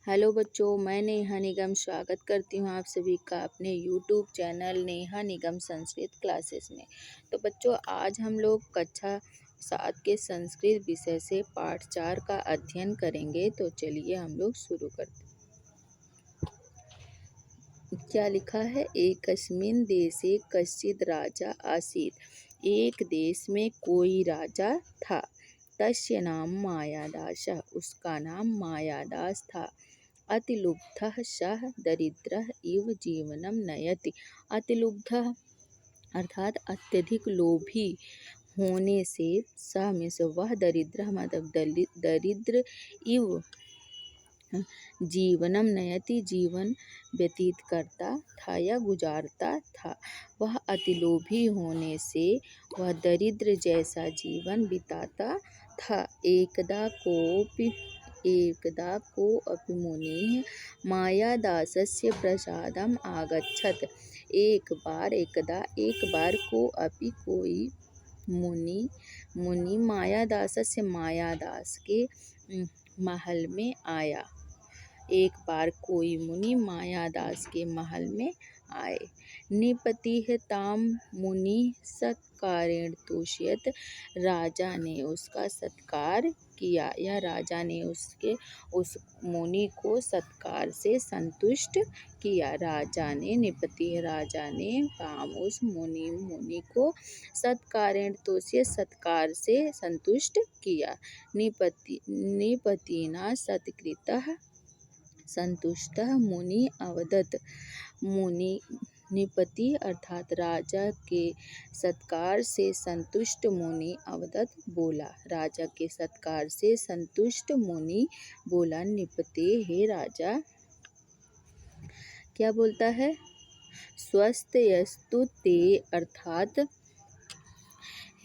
Hello बच्चों, मैं नेहा निगम स्वागत करती हूँ आप सभी का अपने यूट्यूब चैनल नेहा निगम संस्कृत क्लासेस में। तो बच्चों, आज हम लोग कक्षा 7 के संस्कृत विषय से पाठ 4 का अध्ययन करेंगे। तो चलिए हम लोग शुरू करते हैं। क्या लिखा है? एकस्मिन् देशे कश्चित् राजा आसीत्। एक देश में कोई राजा था। तस्य नाम मायादासः। उसका नाम मायादास था। अतिलुब्धः सः दरिद्रः इव जीवनं नयति। अतिलुब्धः अर्थात अत्यधिक लोभी होने से सह में से वह दरिद्र मतलब दरिद्र इव जीवनम नयति जीवन व्यतीत करता था या गुजारता था। वह अतिलोभी होने से वह दरिद्र जैसा जीवन बिताता था। एकदा कोऽपि मुनिः मायादासस्य प्रसादम् आगच्छत्। एक बार कोई मुनि मायादासस्य मायादास के महल में आया। एक बार कोई मुनि मायादास के महल में आए। निपतिः तां मुनि सत्कारेण तोषयत्। राजा ने उसका सत्कार किया या राजा ने उस मुनि को सत्कार से संतुष्ट किया। राजा ने ताम उस मुनि को सत्कारेण तोषयत् सत्कार से संतुष्ट किया। निपतिना सत्कृतः संतुष्टः मुनि अवदत्। निपति अर्थात राजा के सत्कार से संतुष्ट मुनि अवदत् बोला। राजा के सत्कार से संतुष्ट मुनि बोला, निपते हे राजा। क्या बोलता है? स्वस्त्यस्तु ते अर्थात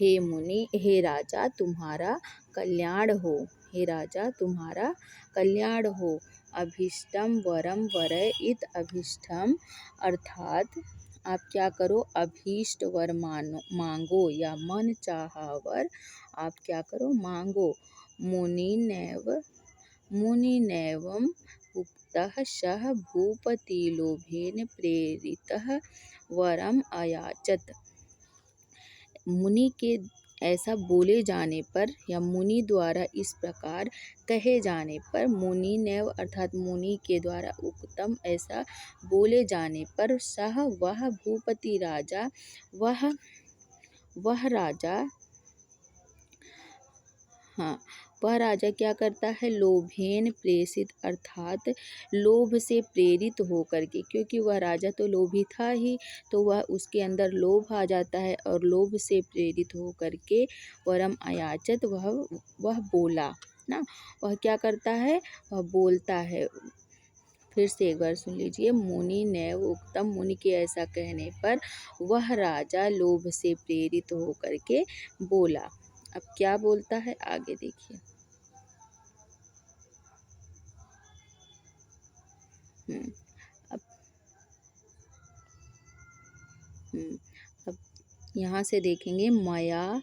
हे मुनि, हे राजा तुम्हारा कल्याण हो। हे राजा तुम्हारा कल्याण हो। अभीष्टम वरम वरय इत। अभीष्टम अर्थात आप क्या करो? अभीष्ट वर मांगो या मन चाहा वर आप क्या करो? मांगो। मुनिनैवम् उक्तः सः भूपतिलोभेन प्रेरितः वरम अयाचत। मुनि के ऐसा बोले जाने पर या मुनि द्वारा इस प्रकार कहे जाने पर, मुनिनैव अर्थात मुनि के द्वारा उक्तम ऐसा बोले जाने पर, सह वह भूपति राजा वह राजा वह राजा क्या करता है? लोभेन प्रेषित अर्थात लोभ से प्रेरित होकर के, क्योंकि वह राजा तो लोभी था ही, तो वह उसके अंदर लोभ आ जाता है और लोभ से प्रेरित होकर के वरम अयाचत वह बोला ना। वह क्या करता है? वह बोलता है। फिर से एक बार सुन लीजिए। मुनि नैव उक्तम। मुनि के ऐसा कहने पर वह राजा लोभ से प्रेरित होकर के बोला। अब क्या बोलता है आगे देखिए। अब यहाँ से देखेंगे मया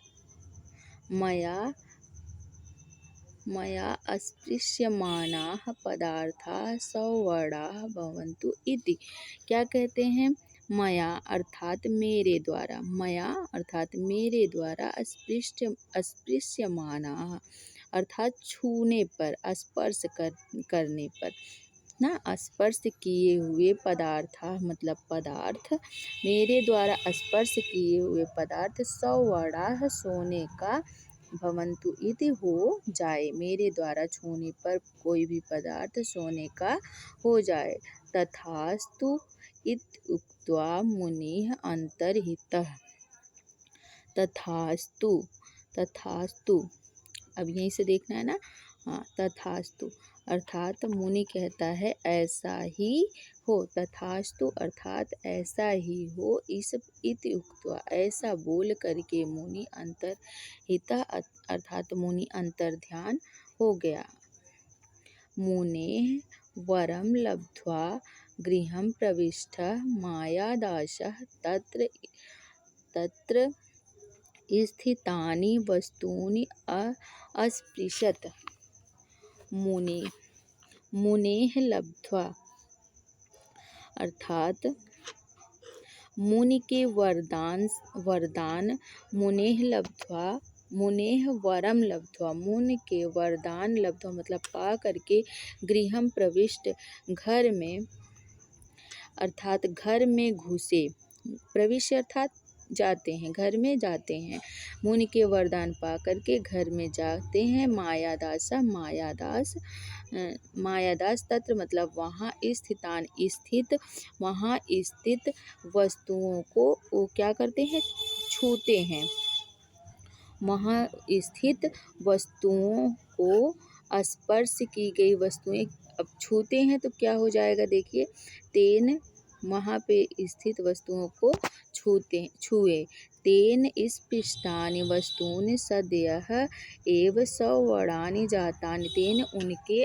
अस्पृश्यमानाः पदार्थाः सवर्णाः भवन्तु इति। क्या कहते हैं? मया अर्थात मेरे द्वारा, मया अर्थात मेरे द्वारा अस्पृश्यमानाः अर्थात छूने पर, स्पर्श करने पर ना, स्पर्श किए हुए पदार्थ मतलब पदार्थ, मेरे द्वारा स्पर्श किए हुए पदार्थ सवर्णाः सोने का भवन्तु इति हो जाए। मेरे द्वारा छूने पर कोई भी पदार्थ सोने का हो जाए। तथास्तु इत उक्त्वा मुनिः अंतर्हितः। तथास्तु अब यहीं से देखना है ना। तथास्तु अर्थात मुनि कहता है ऐसा ही हो। तथास्तु अर्थात ऐसा ही हो। इस इति उक्त्वा ऐसा बोल करके मुनि अंतर्हितः अर्थात मुनि अंतर्ध्यान हो गया। मुनेः वरं लब्ध्वा गृहं प्रविष्टः मायादासः तत्र स्थितानि वस्तूनि अस्पृशत्। मुनेः लब्ध्वा, अर्थात मुनि के वरदान मुनेः लब्ध्वा, मुनेः वरम लब्ध्वा, मुनि के वरदान लब्ध्वा मतलब पा करके गृहम प्रविष्ट, घर में अर्थात घर में घुसे, प्रविष्ट अर्थात जाते हैं, घर में जाते हैं। मुनि के वरदान पा करके घर में जाते हैं। मायादास मायादास तत्र मतलब वहाँ स्थित, वहाँ स्थित वस्तुओं को वो क्या करते हैं, छूते हैं। वहाँ स्थित वस्तुओं को स्पर्श की गई वस्तुएं अब छूते हैं तो क्या हो जाएगा, देखिए तेन, वहाँ पे स्थित वस्तुओं को छुए, तेन स्पृष्टानि वस्तूनि सद्यः एव सवर्णानि जातानि, तेन उनके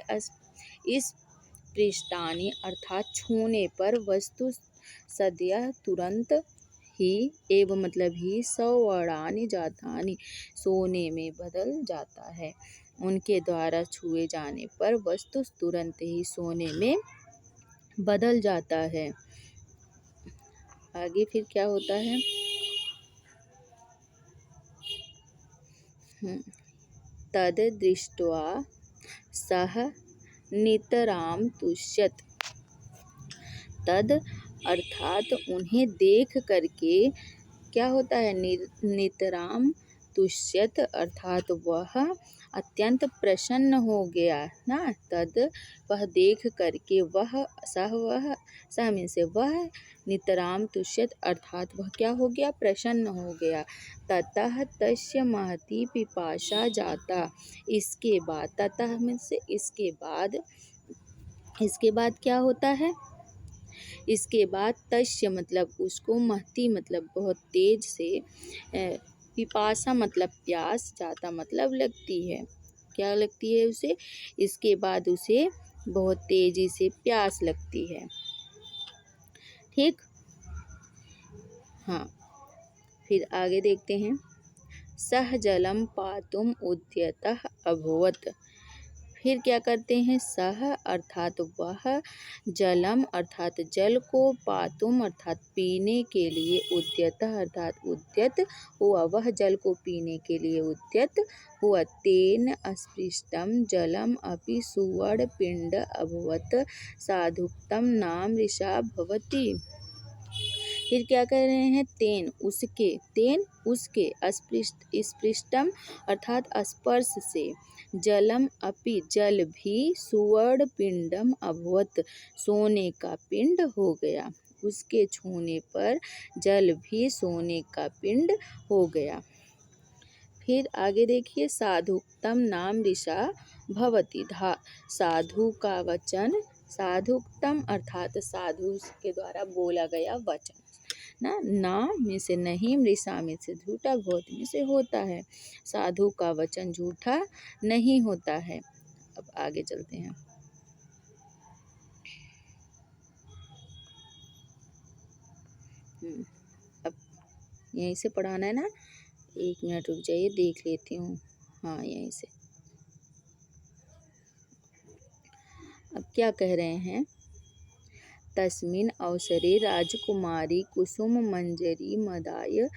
स्पृष्टानि अर्थात छूने पर वस्तु सद्यः तुरंत ही, एव मतलब ही, सवर्णानि जातानि सोने में बदल जाता है। उनके द्वारा छुए जाने पर वस्तु तुरंत ही सोने में बदल जाता है। आगे फिर क्या होता है, तद दृष्ट्वा सह नितराम तुष्यत, तद अर्थात उन्हें देख करके क्या होता है, नितराम तुष्यत अर्थात वह अत्यंत प्रसन्न हो गया ना। तद वह देख करके, सह में से वह, नितराम तुष्यत अर्थात वह क्या हो गया, प्रसन्न हो गया। ततः तस्य महती पिपाशा जाता, इसके बाद, ततः में से इसके बाद क्या होता है, इसके बाद तस्य मतलब उसको, महती मतलब बहुत तेज से, पिपासा मतलब प्यास, जाता मतलब लगती है, क्या लगती है उसे, इसके बाद उसे बहुत तेजी से प्यास लगती है। ठीक, हाँ, फिर आगे देखते हैं। सह जलम पातुम उद्यतः अभवत्, फिर क्या करते हैं, सह अर्थात वह, जलम अर्थात जल को, पातुम अर्थात पीने के लिए, उद्यतः अर्थात उद्यत हुआ, वह जल को पीने के लिए उद्यत हुआ। तेन स्पृष्टम जलम अपि सुवर्ण पिंड अभवत् साधुक्तम नाम ऋषा भवति। फिर क्या कह रहे हैं, तेन उसके स्पृष्टम अर्थात स्पर्श से, जलम अपि जल भी, सुवर्ण पिंडम अभवत सोने का पिंड हो गया, उसके छूने पर जल भी सोने का पिंड हो गया। फिर आगे देखिए, साधुक्तम नाम ऋषा भवति, साधु का वचन, साधुक्तम अर्थात साधु के द्वारा बोला गया वचन ना में से नहीं, मृषा में से झूठा, बहुत में से होता है। साधु का वचन झूठा नहीं होता है। अब आगे चलते हैं। अब यहीं से पढ़ाना है ना, 1 मिनट रुक जाइए, देख लेती हूँ। हाँ, यहीं से। अब क्या कह रहे हैं, तस्मिन् अवसरे राजकुमारी कुसुम मंजरी मदाय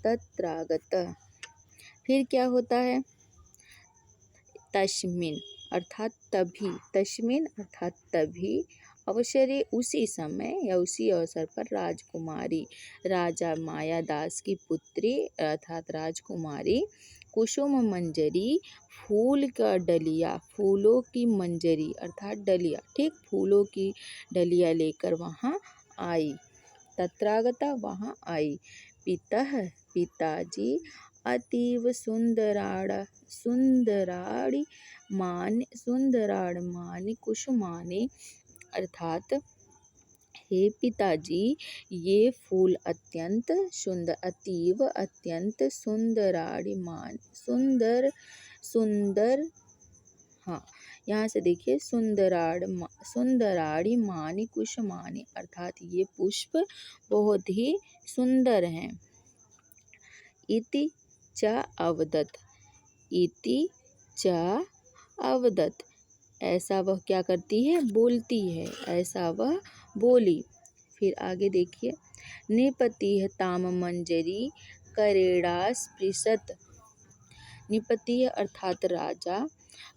तत्रागत। फिर क्या होता है, तस्मिन् अर्थात तभी, अवसरे उसी समय या उसी अवसर पर, राजकुमारी राजा मायादास की पुत्री अर्थात राजकुमारी, कुसुम मंजरी फूल का डलिया, फूलों की मंजरी अर्थात डलिया, ठीक, फूलों की डलिया लेकर वहाँ आई, तत्रागता वहाँ आई। पिताजी अतीव सुंदराड़मानि कुसुमानि अर्थात हे पिताजी, ये फूल अत्यंत सुंदर, अतीव अत्यंत सुंदर, हाँ, यहाँ से देखिए, सुंदराड़ी मानी कुसुमानी अर्थात ये पुष्प बहुत ही सुंदर हैं। इति च अवदत् ऐसा वह क्या करती है, बोलती है, ऐसा वह बोली। फिर आगे देखिए, निपतिह ताम मंजरी करेड़ा स्पृशत। निपतिह अर्थात राजा,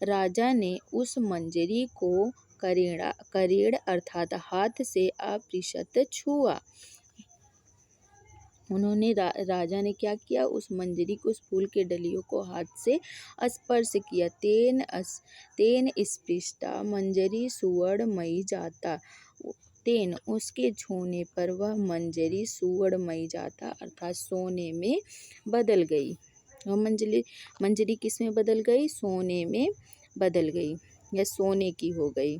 राजा ने उस मंजरी को करेड़ अर्थात हाथ से अपृशत छुआ। उन्होंने राजा ने क्या किया, उस मंजरी को, उस फूल के डलियों को हाथ से स्पर्श किया। तेन स्पृष्टा मंजरी सुवर्णमयी जाता। तेन उसके छूने पर वह मंजरी सुवर्णमयी जाता अर्थात सोने में बदल गई। वह मंजरी किस में बदल गई, सोने में बदल गई या सोने की हो गई।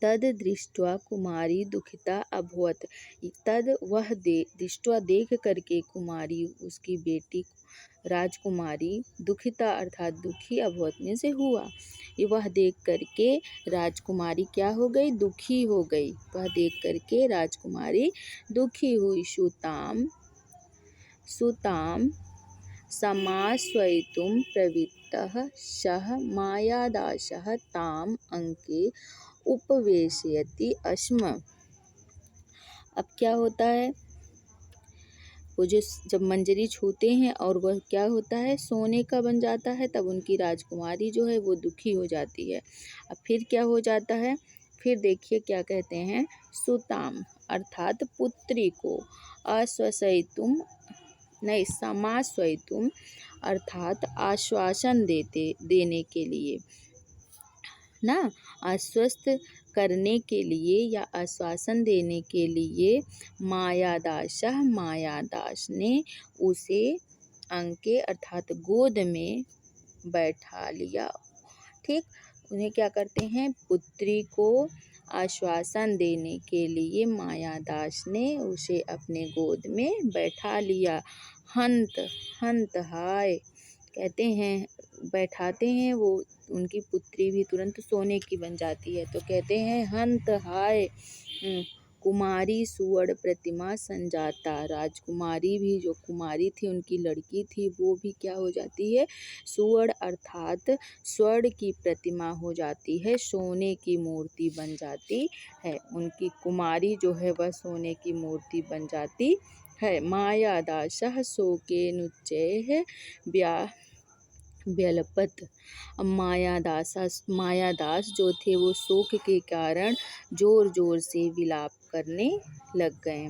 तद दृष्ट्वा कुमारी दुखिता अभवत। तद वह दृष्ट्वा देख करके कुमारी, उसकी बेटी राजकुमारी, दुखिता अर्थात दुखी, अभवत में से हुआ। ये वह देख करके राजकुमारी क्या हो गई, दुखी हो गई। वह देख करके राजकुमारी दुखी हुई। सुताम समाश्वयितुं प्रवृत्तः सः मायादासः ताम अंके उपवेशयति स्म। अब क्या होता है, वो जो जब मंजरी छूते हैं और वह क्या होता है, सोने का बन जाता है, तब उनकी राजकुमारी जो है वो दुखी हो जाती है। अब फिर क्या हो जाता है, फिर देखिए क्या कहते हैं, सुताम अर्थात पुत्री को, आश्वसयितुम नहीं समाश्वयितुम अर्थात आश्वासन देने के लिए ना, आश्वस्त करने के लिए या आश्वासन देने के लिए मायादास ने उसे अंके अर्थात गोद में बैठा लिया। ठीक, उन्हें क्या करते हैं, पुत्री को आश्वासन देने के लिए मायादास ने उसे अपने गोद में बैठा लिया। हंत हाय कहते हैं, बैठाते हैं, वो उनकी पुत्री भी तुरंत सोने की बन जाती है। तो कहते हैं हंत हाय कुमारी सुवर्ण प्रतिमा संजाता। राजकुमारी भी, जो कुमारी थी, उनकी लड़की थी, वो भी क्या हो जाती है, सुवर्ण अर्थात स्वर्ण की प्रतिमा हो जाती है, सोने की मूर्ति बन जाती है। उनकी कुमारी जो है वह सोने की मूर्ति बन जाती है। मायादासः शोकेनुच्चैः व्यलपत। अब मायादास जो थे वो शोक के कारण जोर जोर से विलाप करने लग गए।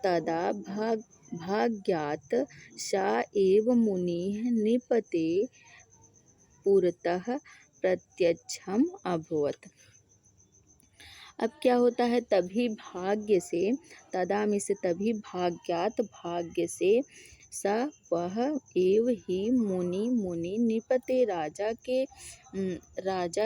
तदा भाग्यात् सा एव मुनिः निपते पुरतः प्रत्यक्षम् अभवत्। अब क्या होता है, तभी भाग्य से, तदा में से तभी, भाग्यात भाग्य से, स वह, एव ही, मुनि निपते राजा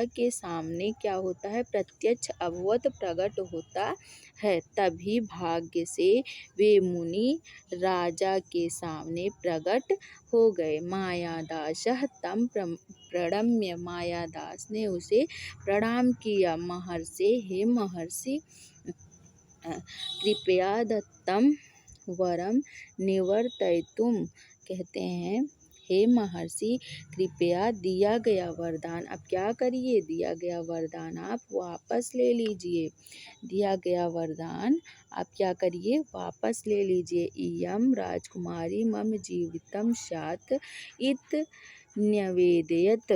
के सामने क्या होता है, प्रत्यक्ष अभवत प्रकट होता है। तभी भाग्य से वे मुनि राजा के सामने प्रकट हो गए। मायादासः तम प्रणम्य, मायादास ने उसे प्रणाम किया। महर्षे, हे महर्षि, कृपया दत्तम वरम निवर्तयितुम। कहते हैं हे महर्षि, कृपया दिया गया वरदान, अब क्या करिए, दिया गया वरदान आप वापस ले लीजिए। दिया गया वरदान आप क्या करिए, वापस ले लीजिए। इयं राजकुमारी मम जीवितम स्यात् इत न्यवेदयत।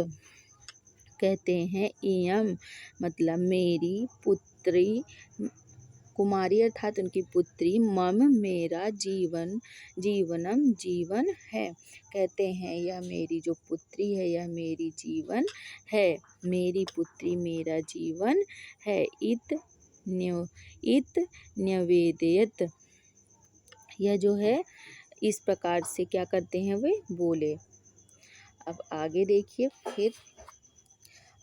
कहते हैं इयं मतलब मेरी पुत्री, कुमारी अर्थात उनकी पुत्री, मम मेरा, जीवनम जीवन है। कहते हैं यह मेरी जो पुत्री है यह मेरी जीवन है, मेरी पुत्री मेरा जीवन है। इत न्यवेदयत, यह जो है इस प्रकार से क्या करते हैं, वे बोले। अब आगे देखिए, फिर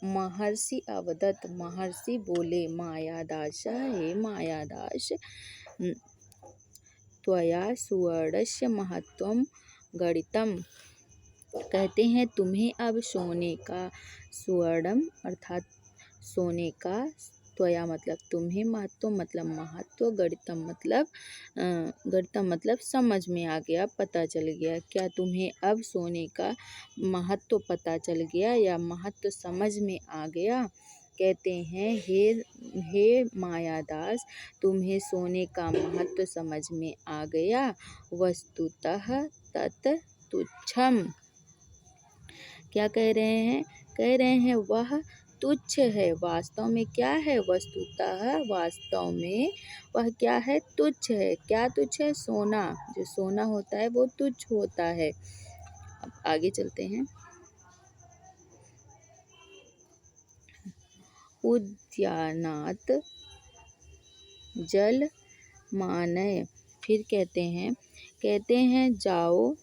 महर्षि अवदत, महर्षि बोले, मायादास, हे मायादास, त्वया सुवर्णस्य महत्वं गणितम्। कहते हैं तुम्हें अब सोने का, सुवर्णम अर्थात सोने का त्वया मतलब तुम्हें, महत्व मतलब महत्व, गणितम मतलब समझ में आ गया, पता चल गया। क्या तुम्हें अब सोने का महत्व पता चल गया या महत्व समझ में आ गया? कहते हैं हे मायादास, तुम्हें सोने का महत्व समझ में आ गया। वस्तुतः तत् तुच्छम। क्या कह रहे हैं? कह रहे हैं वह तुच्छ है। वास्तव में क्या है? वस्तुतः वास्तव में वह क्या है? तुच्छ है। क्या तुच्छ है? सोना। जो सोना होता है वो तुच्छ होता है। अब आगे चलते हैं। उद्यानात जल मानय। फिर कहते हैं जाओ।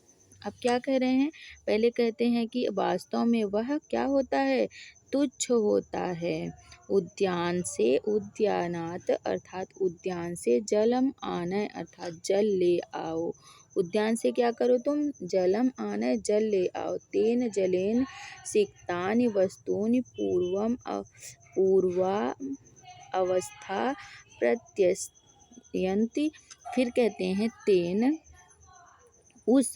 अब क्या कह रहे हैं? पहले कहते हैं कि वास्तव में वह क्या होता है? तुच्छ होता है। उद्यानात अर्थात उद्यान से जलम आनय अर्थात जल ले आओ। उद्यान से क्या करो तुम? जलम आनय जल ले आओ। तेन जलेन सिक्तानि वस्तूनि पूर्वा अवस्था प्रत्यस्यन्ति। फिर कहते हैं तेन उस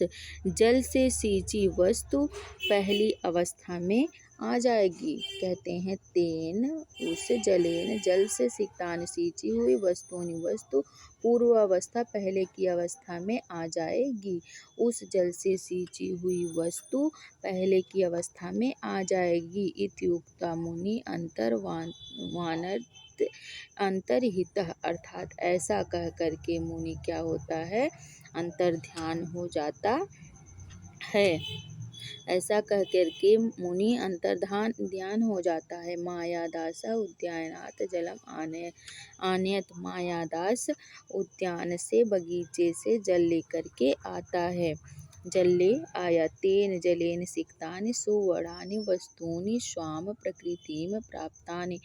जल से सींची वस्तु पहली अवस्था में आ जाएगी। कहते हैं तेन उस जलेन जल से सिक्तानि सींची हुई वस्तु पूर्वावस्था पहले की अवस्था में आ जाएगी। उस जल से सींची हुई वस्तु पहले की अवस्था में आ जाएगी। इत्युक्ता मुनि अंतर्हितः अर्थात ऐसा कह करके मुनि क्या होता है? अंतर्ध्यान हो जाता है। ऐसा कह करके मुनि अंतर्ध्यान हो जाता है। मायादास उद्यानात जलम आनयत। मायादास उद्यान से बगीचे से जल लेकर के आता है। जल ले आया। तेन जलेन सिक्तानि सुवर्णानि वस्तूनि स्वाम प्रकृतिम प्राप्तानि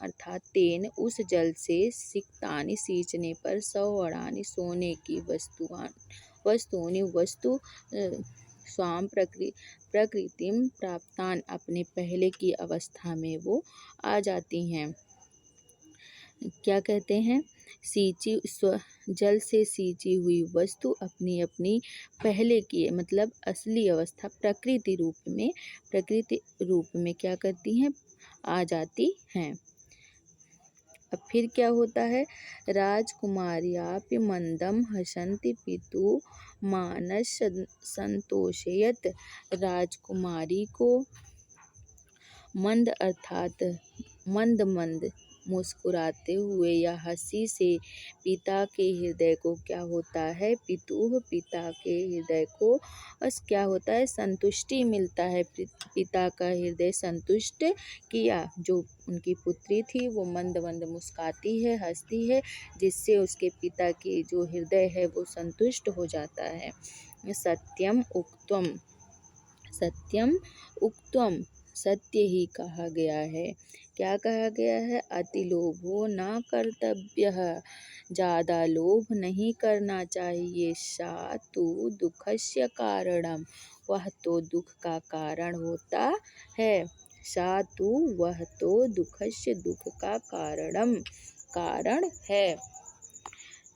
अर्थात तेन उस जल से सिक्तानि सींचने पर सुवर्णानि सोने की वस्तुनि स्वाम प्रकृतिम प्राप्तान अपने पहले की अवस्था में वो आ जाती हैं। क्या कहते हैं? जल से सींची हुई वस्तु अपनी अपनी पहले की मतलब असली अवस्था प्रकृति रूप में क्या करती हैं? आ जाती हैं। अब फिर क्या होता है? राजकुमार्यापि मंदम हसन्ति पितु मानस संतोषयत। राजकुमारी को मंद अर्थात मंद मुस्कुराते हुए या हंसी से पिता के हृदय को क्या होता है? पिता के हृदय को क्या होता है? संतुष्टि मिलता है। पिता का हृदय संतुष्ट किया। जो उनकी पुत्री थी वो मंद मुस्काती है, हंसती है, जिससे उसके पिता की जो हृदय है वो संतुष्ट हो जाता है। सत्यम उक्तम सत्य ही कहा गया है। क्या कहा गया है? अतिलोभो न कर्तव्यः। ज़्यादा लोभ नहीं करना चाहिए। सा तु दुःखस्य कारणम। वह तो दुख का कारण होता है। वह तो दुःखस्य दुख का कारण है।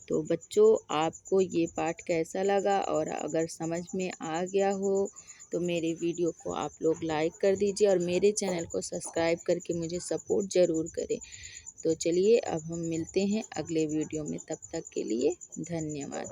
तो बच्चों, आपको ये पाठ कैसा लगा? और अगर समझ में आ गया हो तो मेरे वीडियो को आप लोग लाइक कर दीजिए और मेरे चैनल को सब्सक्राइब करके मुझे सपोर्ट ज़रूर करें। तो चलिए अब हम मिलते हैं अगले वीडियो में। तब तक के लिए धन्यवाद।